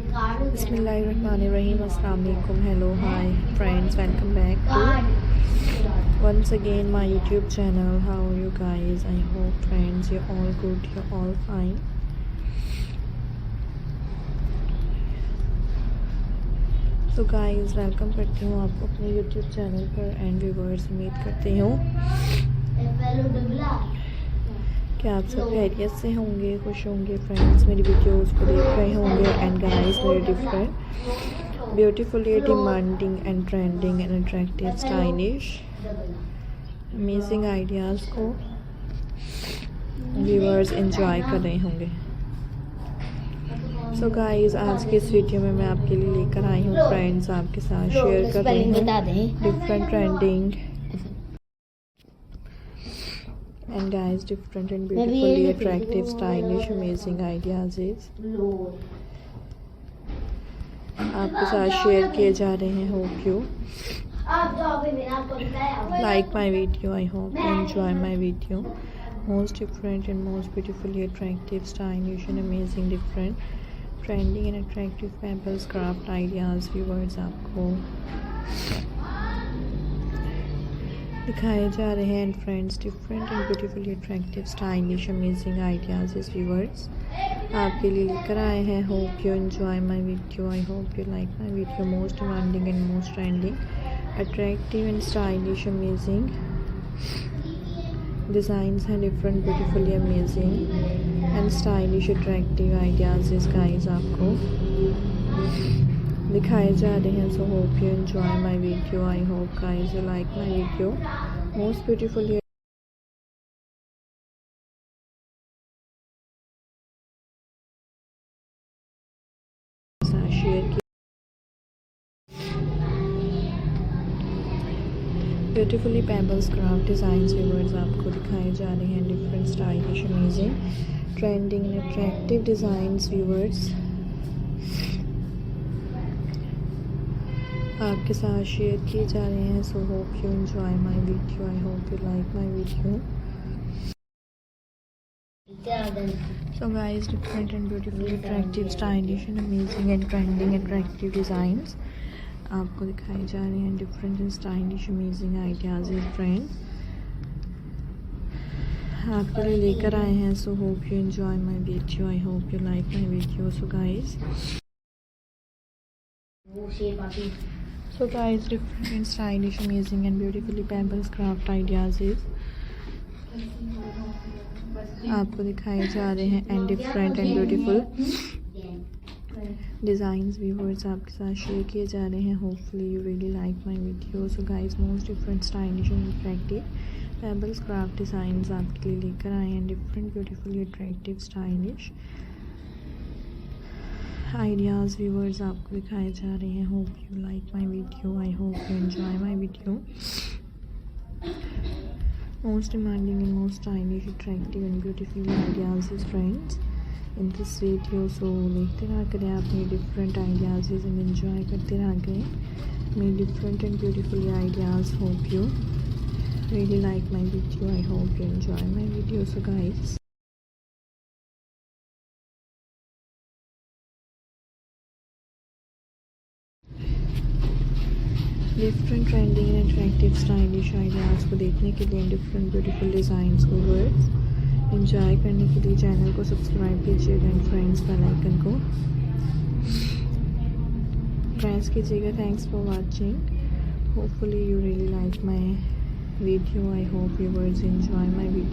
Bismillahirrahmanirrahim. Assalamualaikum. Hello, hi friends, welcome back to once again my YouTube channel. How are you guys? I hope friends you're all good, you're all fine. So guys, welcome करती हूँ आपको अपने YouTube channel पर and viewers, उम्मीद करती हूँ कि आप सब खैरियत से होंगे, खुश होंगे फ्रेंड्स, मेरी वीडियोस को देख रहे होंगे एंड गाइस मेरे different beautifully demanding and trending and attractive stylish amazing ideas को व्यूअर्स एंजॉय कर रहे होंगे। सो गाइस, आज की इस वीडियो में मैं आपके लिए लेकर आई हूँ फ्रेंड्स, आपके साथ शेयर कर रही हूँ different trending and guys different and beautifully attractive stylish amazing ideas आपके साथ शेयर किए जा रहे हैं। Hope you like my video, I hope you enjoy my video. Most different and most beautifully attractive stylish and amazing different trending and attractive Pebbles craft ideas viewers आपको दिखाए जा रहे हैं and friends different and beautifully attractive stylish amazing ideas इस viewers आपके लिए लेकर आए हैं। Hope you enjoy my video, I hope you like my video. Most demanding and most trending attractive and stylish amazing designs हैं, different beautifully amazing and stylish attractive ideas इस guys आपको दिखाए जा रहे हैं। So hope you enjoy my video, I hope guys you like my video. Most beautifully share की beautifully pebbles craft designs viewers आपको दिखाए जा रहे हैं different stylish amazing trending and attractive designs viewers आपके साथ शेयर किए जा रहे हैं। So hope you enjoy my video, I hope you like my video. So guys, different and beautifully attractive stylish and amazing and trending attractive designs आपको दिखाए जा रहे हैं different and stylish amazing ideas friends आपके लिए लेकर आए हैं। So hope you enjoy my video, I hope you like my video. So guys, different and stylish amazing and beautifully Pebbles craft ideas आपको दिखाए जा रहे हैं and different and beautiful designs viewers आपके साथ शेयर किए जा रहे हैं। Hopefully you really like my video. So guys, most different stylish and attractive Pebbles craft designs आपके लिए लेकर आए हैं different beautifully attractive stylish ideas viewers आपको दिखाए जा रहे हैं। Hope you like my video, I hope you enjoy my video. Most demanding and most stylish attractive and beautiful ideas friends in this video. So देखते रहा करें आप मेरे डिफरेंट आइडियाज़ एंड एंजॉय करते रहा करें मेरे different and beautiful ideas. Hope you really like my video, I hope you enjoy my video. So guys, different trending and attractive stylish ideas को देखने के लिए डिफरेंट ब्यूटीफुल डिज़ाइंस को words enjoy करने के लिए चैनल को सब्सक्राइब कीजिएगा एंड फ्रेंड्स बेल आइकन को प्रेस कीजिएगा। Thanks for watching. Hopefully you really like my video, I hope you words enjoy my video.